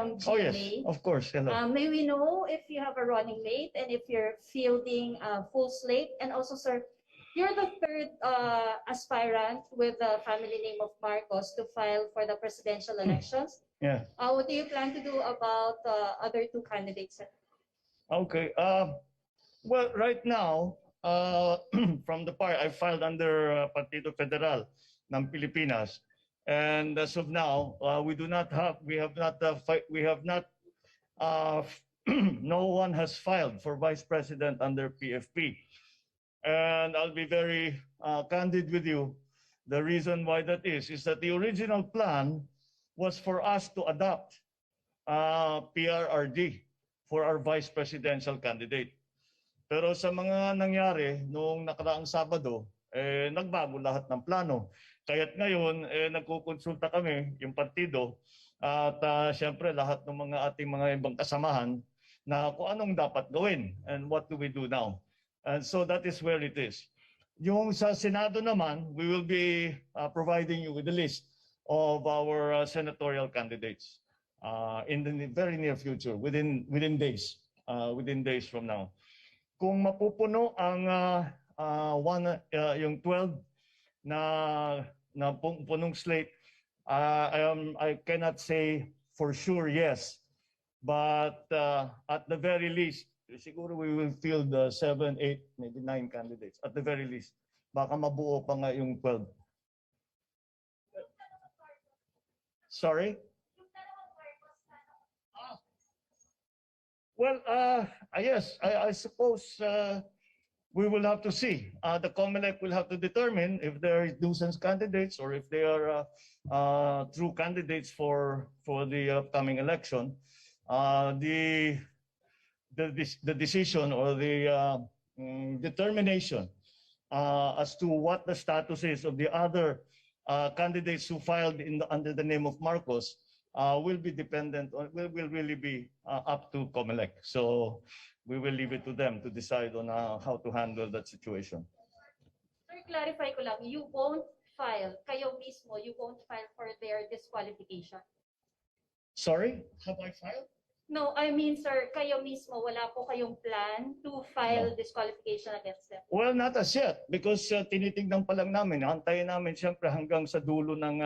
from Oh yes, GMA. of course. Hello. May we know if you have a running mate and if you're fielding a full slate? And also, sir, you're the third aspirant with the family name of Marcos to file for the presidential elections. Yeah. What do you plan to do about other two candidates, sir? Okay. Well, right now, from the part I filed under Partido Federal ng Pilipinas, and as of now, we have not, no one has filed for vice president under PFP. And I'll be very candid with you. The reason why that is that the original plan was for us to adopt PRRD for our vice presidential candidate. Pero sa mga nangyari noong nakaraang Sabado, nagbago lahat ng plano. Kaya't ngayon, nagkukonsulta kami, yung partido, at siyempre lahat ng ating mga ibang kasamahan na kung anong dapat gawin and what do we do now. And so that is where it is. Yung sa Senado naman, we will be providing you with a list of our senatorial candidates in the very near future, within days from now. Kung mapupuno ang yung 12 na punong slate, I cannot say for sure yes, but at the very least, siguro we will field 7, 8, maybe 9 candidates at the very least. Baka mabuo pa nga yung 12. Sorry? Well, yes, I suppose we will have to see. The COMELEC will have to determine if they are nuisance candidates or if they are true candidates for the upcoming election. The decision or the determination as to what the status is of the other candidates who filed under the name of Marcos will be dependent on, will really be up to COMELEC. So we will leave it to them to decide on how to handle that situation. Sir, clarify ko lang, you won't file, kayo mismo, you won't file for their disqualification? Sorry? Have I filed? No, I mean, sir, kayo mismo, wala po kayong plan to file disqualification against them? Well, not as yet, because tinitignan pa lang namin, antayin namin siyempre hanggang sa dulo ng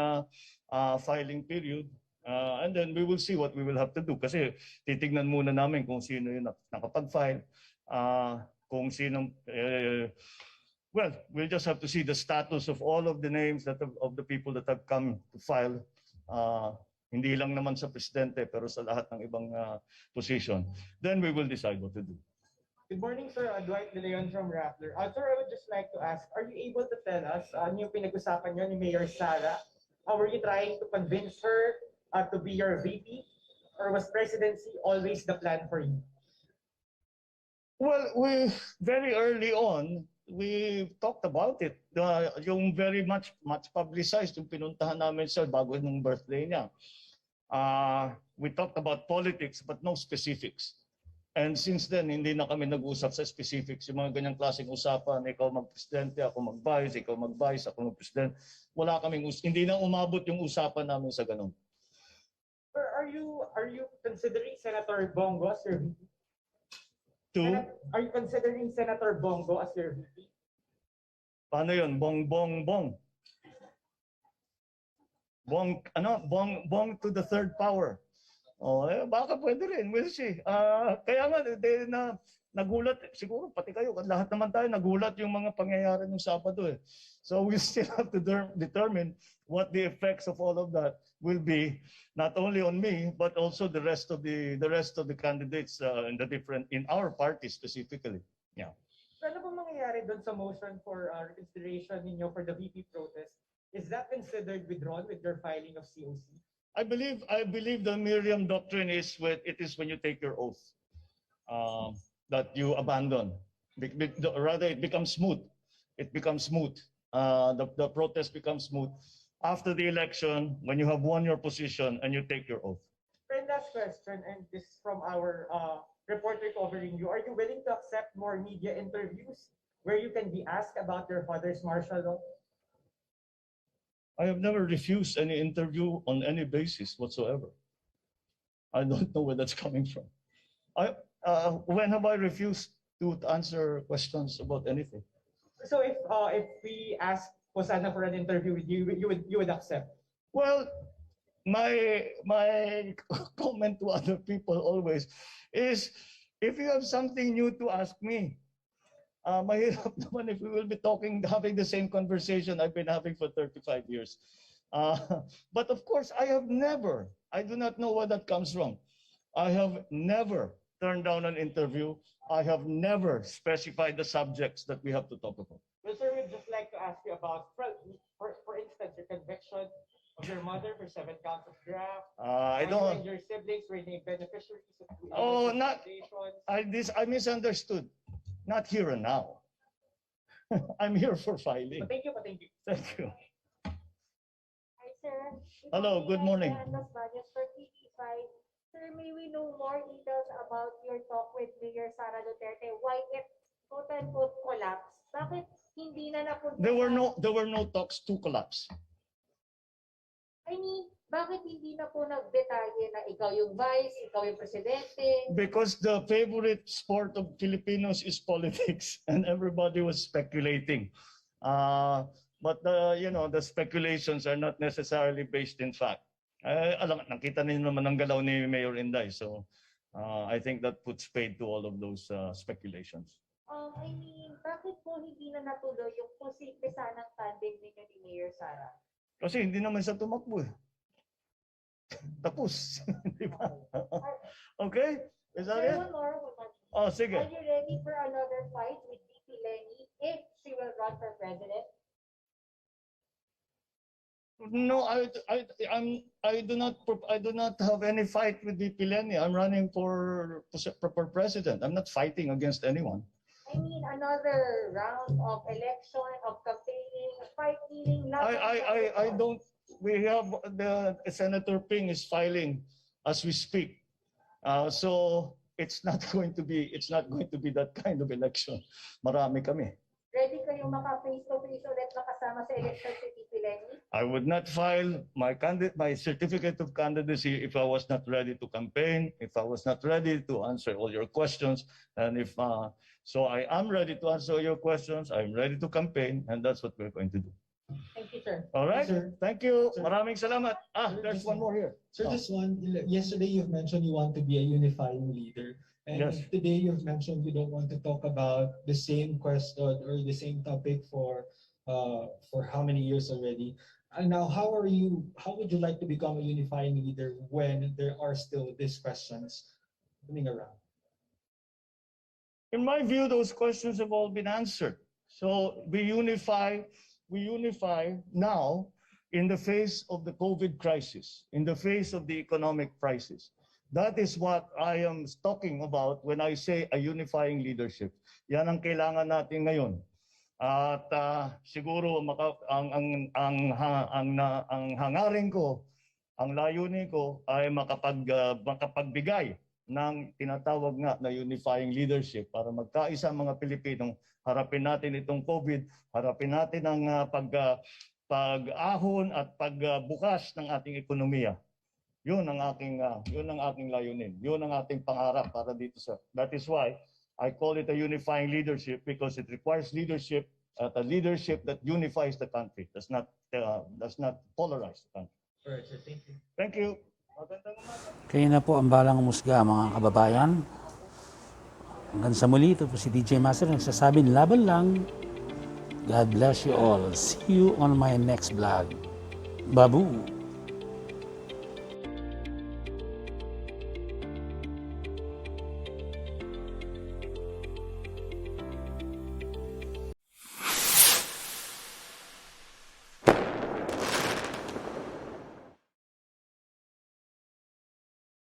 filing period. And then we will see what we will have to do. Kasi titignan muna namin kung sino yung nakapag-file, kung sino, well, we'll just have to see the status of all of the names of the people that have come to file. Hindi lang naman sa presidente, pero sa lahat ng ibang position. Then we will decide what to do. Good morning, sir. Dwight De Leon from Rappler. Sir, I would just like to ask, are you able to tell us ano yung pinag-usapan niyo ni Mayor Sara? Were you trying to convince her to be your VP? Or was presidency always the plan for you? Well, very early on, we talked about it. Yung very much publicized, yung pinuntahan namin siya bago nung birthday niya. We talked about politics but no specifics. And since then, hindi na kami nag-usap sa specifics. Yung mga ganyang klaseng usapan, ikaw mag-presidente, ako mag-vice, ikaw mag-vice, ako mag-president. Wala kaming hindi na umabot yung usapan namin sa ganun. Sir, are you considering Senator Bongo as your VP? Are you considering Senator Bongo as your VP? Paano yun? Bong. Bong to the third power. Baka pwede rin. We'll see. Kaya nga, nagulat, siguro pati kayo, lahat naman tayo nagulat yung mga pangyayari ng Sabado eh. So we still have to determine what the effects of all of that will be, not only on me, but also the rest of the candidates in our party specifically. Yeah. So ano bang mangyayari doon sa motion for reconsideration ninyo for the VP protest? Is that considered withdrawn with your filing of COC? I believe the Miriam doctrine is when you take your oath that you abandon. Rather, it becomes smooth. It becomes smooth. The protest becomes smooth after the election when you have won your position and you take your oath. And last question, and this is from our reporter covering you. Are you willing to accept more media interviews where you can be asked about your father's martial law? I have never refused any interview on any basis whatsoever. I don't know where that's coming from. When have I refused to answer questions about anything? So if we ask Hosanna for an interview with you, you would accept? Well, my comment to other people always is, if you have something new to ask me, mahirap naman if we will be having the same conversation I've been having for 35 years. But of course, I do not know where that comes from. I have never turned down an interview. I have never specified the subjects that we have to talk about. Well, sir, we'd just like to ask you about, for instance, your conviction of your mother for 7 counts of graft. I You don't. and your siblings were named beneficiaries of Oh, not. foundations. I misunderstood. Not here and now. I'm here for filing. But thank you. Thank you. Hi, sir. Hello, good morning. Los Baños for TV5. Sir, may we know more details about your talk with Mayor Sara Duterte? Why it quote-unquote collapsed? Bakit hindi na napunta? There were no talks to collapse. I mean, bakit hindi na po nagdetalye na ikaw yung vice, ikaw yung presidente? Because the favorite sport of Filipinos is politics, and everybody was speculating. But the speculations are not necessarily based in fact. Nakita niyo naman ang galaw ni Mayor Inday, so I think that puts paid to all of those speculations. I mean, bakit po hindi na natuloy yung posible sanang tandem ninyo ni Mayor Sara? Kasi hindi naman siya tumakbo eh. Tapos. Di ba? Okay? Is that it? One more. Oh, sige. Are you ready for another fight with VP Lenny if she will run for president? No, I do not have any fight with VP Lenny. I'm running for president. I'm not fighting against anyone. I mean, another round of election, of campaigning, fighting. I don't. We have the Senator Ping is filing as we speak, so it's not going to be that kind of election. Marami kami. Ready kayong maka-face-to-face ulit makasama sa election si VP Lenny? I would not file my certificate of candidacy if I was not ready to campaign, if I was not ready to answer all your questions, and so I am ready to answer your questions. I'm ready to campaign, and that's what we're going to do. Thank you, sir. All right. Sir. Thank you. Sir. Maraming salamat. Sir, There's just one more here. Sir, just one. Yesterday you've mentioned you want to be a unifying leader. And Yes. today you've mentioned you don't want to talk about the same question or the same topic for how many years already. And now how would you like to become a unifying leader when there are still these questions running around? In my view, those questions have all been answered. So we unify now in the face of the COVID crisis, in the face of the economic crisis. That is what I am talking about when I say a unifying leadership. Yan ang kailangan natin ngayon. At siguro ang hangarin ko, ang layunin ko ay makapagbigay ng tinatawag nga na unifying leadership para magkaisa ang mga Pilipinong harapin natin itong COVID, harapin natin ang pag-ahon at pagbukas ng ating ekonomiya. Yun ang aking layunin. Yun ang ating pangarap para dito sa. That is why I call it a unifying leadership, because it requires leadership, a leadership that unifies the country, does not polarize the country. All right, sir. Thank you. Thank you. Magandang umaga. Kayo na po ang balang umusga, mga kababayan. Hanggang sa muli, ito po si DJ Master nagsasabing laban lang. God bless you all. See you on my next vlog. Babu!